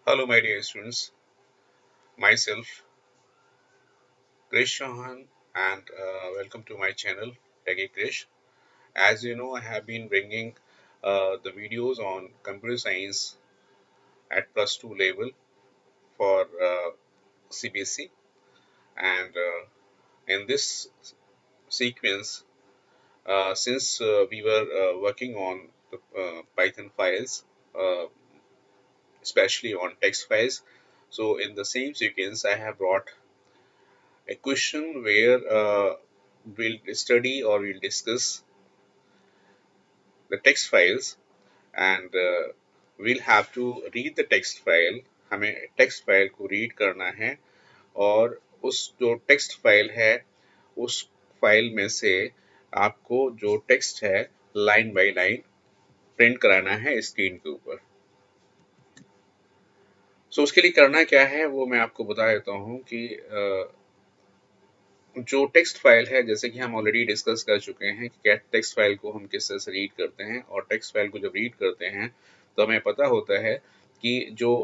Hello, my dear students. Myself, Krish Chauhan, and welcome to my channel, Techie Krish. As you know, I have been bringing the videos on computer science at plus two level for CBSE, and in this sequence, since we were working on the Python files, uh, especially on text files, so in the same sequence, I have brought a question where we'll study or we'll discuss the text files and we'll have to read the text file. हमें text file को read करना है और उस जो text file है उस file में से आपको जो text है line by line print कराना है screen के ऊपर. So उसके लिए करना क्या है वो मैं आपको बता देता हूँ कि जो टेक्स्ट फाइल है जैसे कि हम ऑलरेडी डिस्कस कर चुके हैं कि क्या टेक्स्ट फाइल को हम किस तरह से रीड करते हैं और टेक्स्ट फाइल को जब रीड करते हैं तो हमें पता होता है कि जो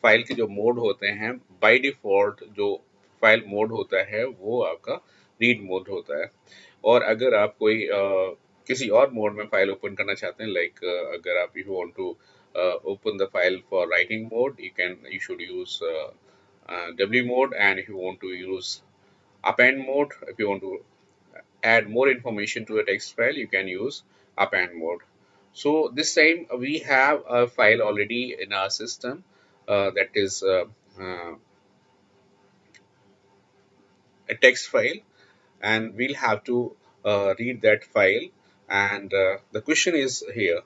फाइल के जो मोड होते हैं बाय डिफॉल्ट जो फाइल मोड होता है वो आपका रीड मोड होता है और अगर आप कोई किसी और मोड में फाइल ओपन करना चाहते हैं लाइक अगर आप you want to open the file for writing mode you should use W mode and if you want to use append mode. If you want to add more information to a text file, you can use append mode. So this time we have a file already in our system that is uh, a text file, and we'll have to read that file. And the question is here.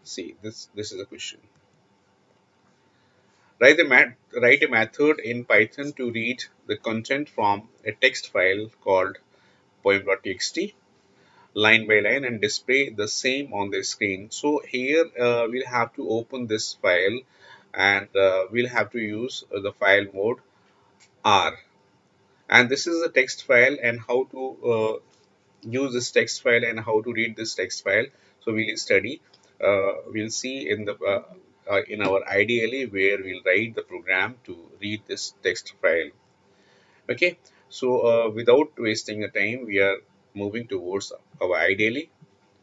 See, this is a question. Write a method in Python to read the content from a text file called poem.txt line by line and display the same on the screen. So here we'll have to open this file and we'll have to use the file mode R. And this is a text file and how to use this text file and how to read this text file. So we'll study. We'll see in our IDLE where we'll write the program to read this text file. Okay. So without wasting the time, we are moving towards our IDLE.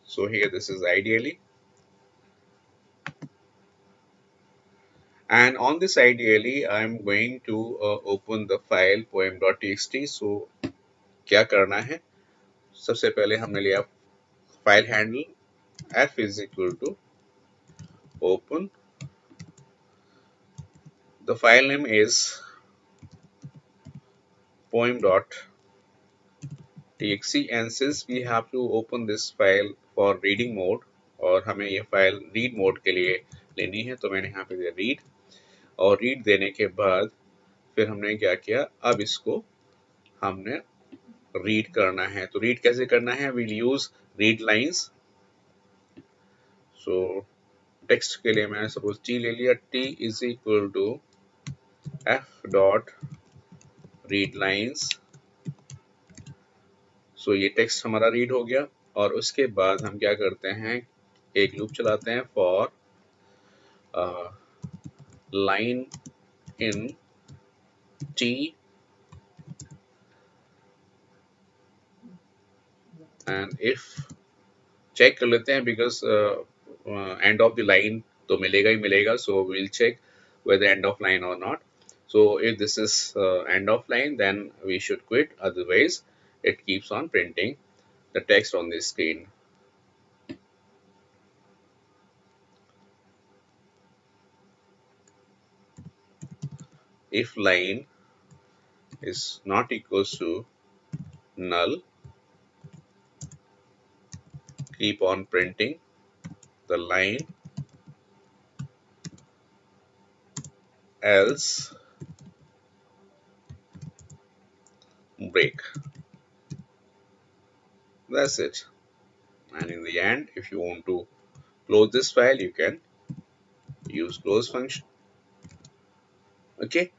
So here this is ideally, and on this ideally I'm going to open the file poem.txt. So क्या करना है सबसे पहले हमने लिया file handle f is equal to open, the file name is poem.txt, and since we have to open this file for reading mode और हमें ये फाइल रीड मोड के लिए लेनी है तो मैंने यहाँ पे दिया रीड और रीड देने के बाद फिर हमने क्या किया अब इसको हमने रीड करना है तो रीड कैसे करना है will use read lines so text के लिए मैंने सपोज टी ले लिया T is equal to F dot read lines so ये टेक्स्ट हमारा रीड हो गया और उसके बाद हम क्या करते हैं एक लूप चलाते हैं for line in T and if check कर लेते हैं because end of the line तो मिलेगा ही मिलेगा so will check whether end of line or not. So if this is end of line then we should quit, otherwise it keeps on printing the text on the screen. If line is not equals to null, keep on printing the line, else break. That's it. And in the end, if you want to close this file, you can use close function. Okay.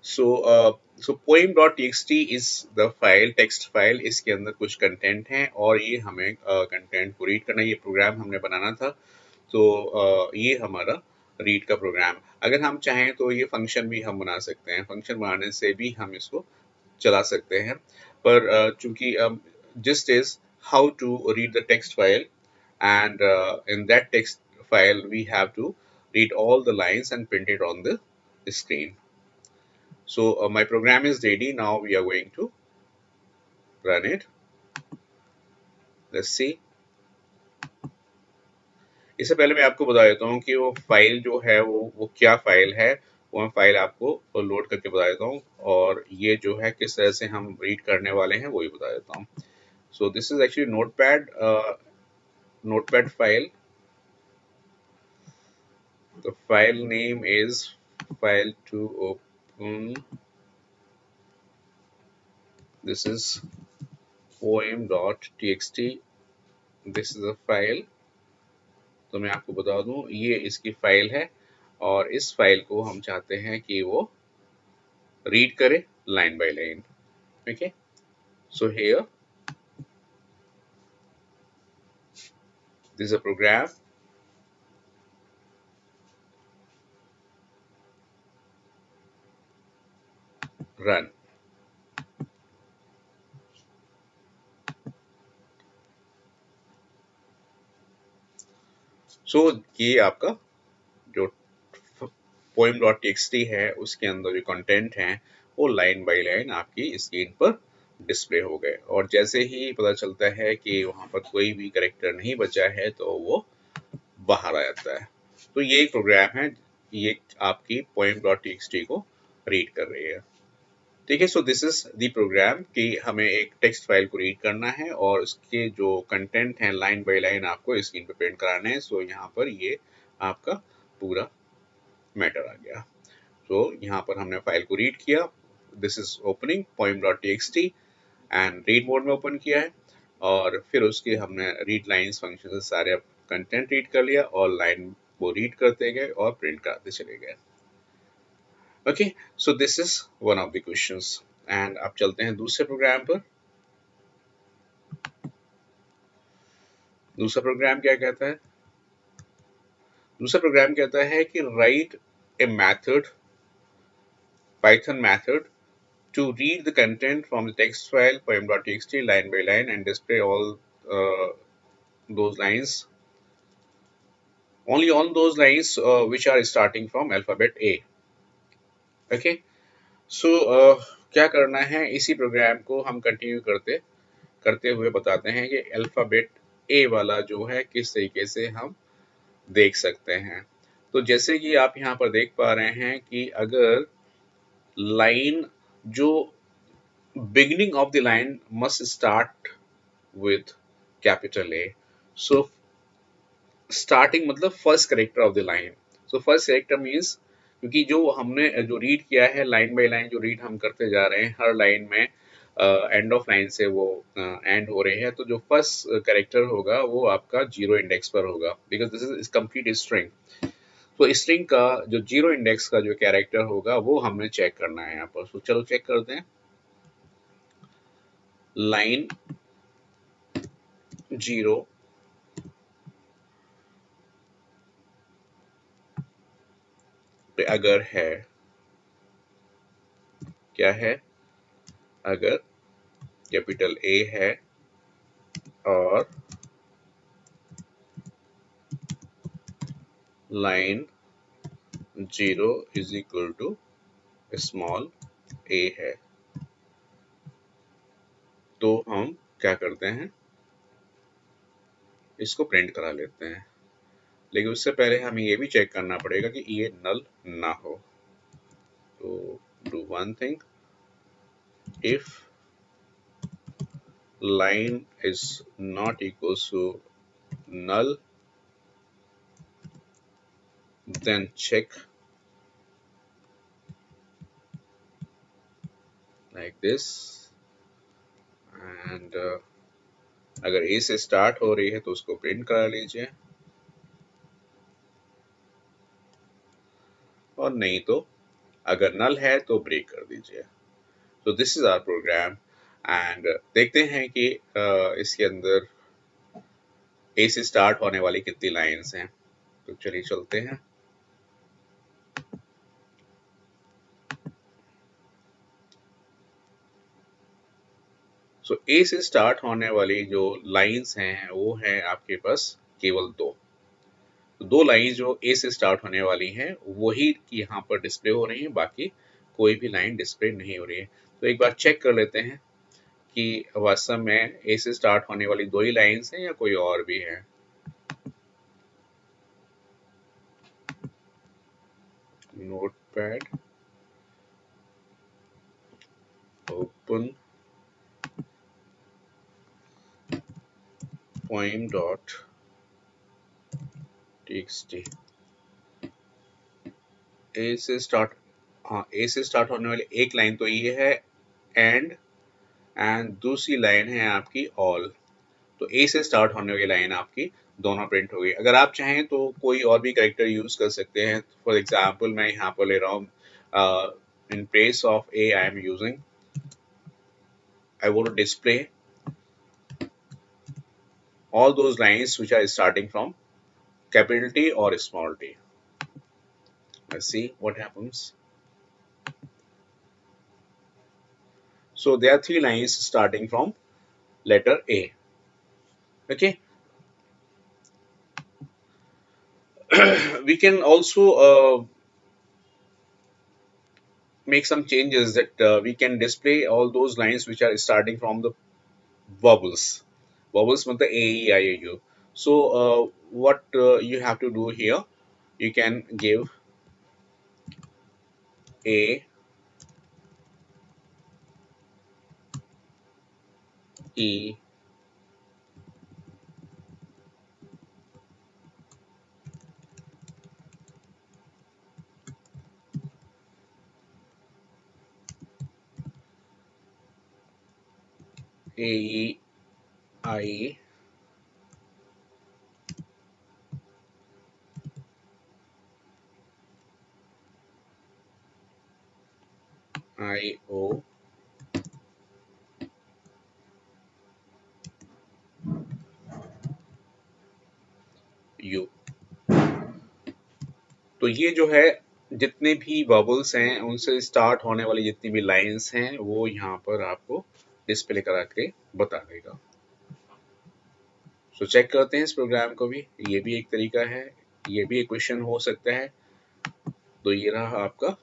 So poem.txt is the file text file. इसके अंदर कुछ content है और ये हमें content को read करना, ये प्रोग्राम हमने बनाना था. तो ये हमारा रीड का प्रोग्राम। अगर हम चाहें तो ये फंक्शन भी हम बना सकते हैं, फंक्शन बनाने से भी हम इसको चला सकते हैं। पर चूंकि just is how to read the text file, and in that text file we have to read all the lines and print it on the screen. So my program is ready. Now we are going to run it. Let's see. इससे पहले मैं आपको बता देता हूँ कि वो file जो है वो क्या फाइल है, वो मैं फाइल आपको लोड करके बता देता हूँ, और ये जो है किस तरह से हम रीड करने वाले हैं वो भी बता देता हूँ। सो this is actually notepad file. The file name is file to open. This is poem.txt. This is a file. तो मैं आपको बता दूं ये इसकी फाइल है, और इस फाइल को हम चाहते हैं कि वो रीड करे line by line. Okay, so here this is a program. Run. So ये आपका जो poem.txt है उसके अंदर जो कंटेंट है वो लाइन बाय लाइन आपकी स्क्रीन पर डिस्प्ले हो गए, और जैसे ही पता चलता है कि वहां पर कोई भी कैरेक्टर नहीं बचा है तो वो बाहर आ जाता है। तो ये एक प्रोग्राम है, ये आपकी poem.txt को रीड कर रही है। ठीक है, so this is the program कि हमें एक टेक्स्ट फाइल को रीड करना है और उसके जो कंटेंट है लाइन बाय लाइन आपको स्क्रीन पे प्रिंट कराना है। सो यहाँ पर ये आपका पूरा मैटर आ गया। तो यहाँ पर हमने फाइल को रीड किया, this is opening poem.txt, and read mode में ओपन किया है, और फिर उसके हमने रीड लाइंस फंक्शन से सारे कंटेंट रीड कर लिया और लाइन वो रीड करते गए और प्रिंट कराते चले गए। Okay, so this is one of the questions, and अब चलते हैं दूसरे प्रोग्राम पर। दूसरा प्रोग्राम क्या कहता है? दूसरा प्रोग्राम कहता है कि right a method, Python method, to read the content from the text file poem.txt line by line and display all uh, those lines, only on those lines which are starting from alphabet A. Okay, so क्या करना है, इसी programme को हम continue करते करते हुए बताते हैं कि अल्फाबेट ए वाला जो है किस तरीके से हम देख सकते हैं। तो जैसे कि आप यहाँ पर देख पा रहे हैं कि अगर लाइन जो beginning of the line must start with capital A. So starting मतलब first character of the line. So first character means क्योंकि जो हमने जो रीड किया है लाइन बाय लाइन, जो रीड हम करते जा रहे हैं हर लाइन में एंड ऑफ लाइन से वो एंड हो रहे हैं, तो जो फर्स्ट कैरेक्टर होगा वो आपका जीरो इंडेक्स पर होगा, because this is complete string. तो स्ट्रिंग का जो जीरो इंडेक्स का जो कैरेक्टर होगा वो हमने चेक करना है यहाँ पर। तो चलो चेक करते हैं। लाइन जीरो पे अगर है, क्या है, अगर कैपिटल ए है और line zero is equal to small A है, तो हम क्या करते हैं, इसको प्रिंट करा लेते हैं। लेकिन उससे पहले हमें ये भी चेक करना पड़ेगा कि ये नल ना हो। तो do one thing, if line is not equals to null, then check like this, and अगर ए से स्टार्ट हो रही है तो उसको प्रिंट करा लीजिए, और नहीं तो अगर नल है तो ब्रेक कर दीजिए। तो this is our program, and देखते हैं कि इसके अंदर ए से स्टार्ट होने वाली कितनी लाइंस हैं। तो चलिए चलते हैं। सो ए से स्टार्ट होने वाली जो लाइंस हैं वो है आपके पास केवल दो। तो दो लाइन जो ए से स्टार्ट होने वाली हैं वही यहाँ पर डिस्प्ले हो रही हैं, बाकी कोई भी लाइन डिस्प्ले नहीं हो रही है। तो एक बार चेक कर लेते हैं कि वास्तव में ए से स्टार्ट होने वाली दो ही लाइंस हैं या कोई और भी है। Notepad open poem dot txt। ए से स्टार्ट, हाँ ए से स्टार्ट होने वाली एक लाइन तो ये है एंड दूसरी लाइन है आपकी ऑल। तो ए से स्टार्ट होने वाली लाइन आपकी दोनों प्रिंट हो गई। अगर आप चाहें तो कोई और भी कैरेक्टर यूज कर सकते हैं। फॉर एग्जाम्पल मैं यहाँ पर ले रहा हूँ in place of A I am using, I want to display all those lines which are starting from capital T or small t. Let's see what happens. So there are three lines starting from letter A. Okay. We can also make some changes that we can display all those lines which are starting from the vowels. Vowels means the A, E, I, O, U. So what you have to do here, you can give A, E, A, E, I, I, O, U। तो ये जो है जितने भी bubbles हैं उनसे start होने वाली जितनी भी लाइंस हैं वो यहाँ पर आपको डिस्प्ले करा के बता देगा। सो चेक करते हैं इस प्रोग्राम को भी, ये भी एक तरीका है, ये भी एक क्वेश्चन हो सकता है। तो ये रहा आपका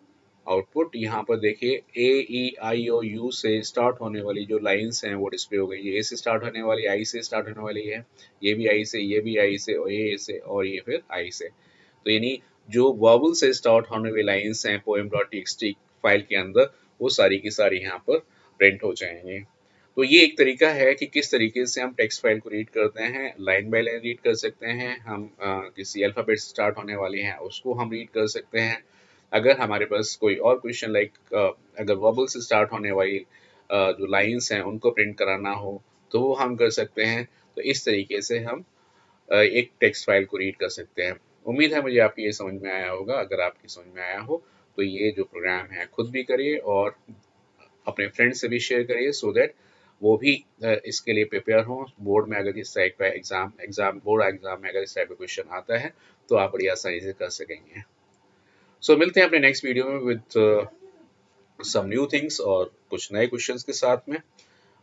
आउटपुट। यहाँ पर देखिए ए ई आई ओ यू से स्टार्ट होने वाली जो लाइंस हैं वो डिस्प्ले हो गई। ये ए से स्टार्ट होने वाली, आई से स्टार्ट होने वाली है, ये भी आई से, ये भी आई से, और ये से, और ये फिर आई से। तो यानी जो वॉवल से स्टार्ट होने वाली लाइंस हैं पोएम डॉट टीएक्सटी फाइल के अंदर वो सारी की सारी यहाँ पर प्रिंट हो जाएंगे। तो ये एक तरीका है कि किस तरीके से हम टेक्स्ट फाइल को रीड करते हैं। लाइन बाय लाइन रीड कर सकते हैं हम, किसी अल्फ़ाबेट से स्टार्ट होने वाली हैं उसको हम रीड कर सकते हैं। अगर हमारे पास कोई और क्वेश्चन लाइक अगर वर्बल से स्टार्ट होने वाली जो लाइंस हैं उनको प्रिंट कराना हो तो वो हम कर सकते हैं। तो इस तरीके से हम एक टेक्स्ट फाइल को रीड कर सकते हैं। उम्मीद है मुझे आपकी ये समझ में आया होगा। अगर आपकी समझ में आया हो तो ये जो प्रोग्राम है खुद भी करिए और अपने फ्रेंड से भी शेयर करिए, सो दैट वो भी इसके लिए प्रिपेयर हों। बोर्ड में अगर इस टाइप का बोर्ड एग्जाम में अगर इस टाइप का क्वेश्चन आता है तो आप बड़ी आसानी से कर सकेंगे। सो मिलते हैं अपने नेक्स्ट वीडियो में विद सम न्यू थिंग्स और कुछ नए क्वेश्चंस के साथ में।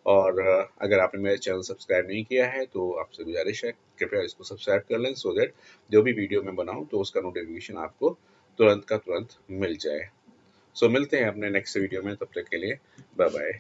और अगर आपने मेरे चैनल सब्सक्राइब नहीं किया है तो आपसे गुजारिश है कृपया इसको सब्सक्राइब कर लें, सो दैट जो भी वीडियो मैं बनाऊं तो उसका नोटिफिकेशन आपको तुरंत का तुरंत मिल जाए। सो मिलते हैं अपने नेक्स्ट वीडियो में, तब तक के लिए बाय बाय।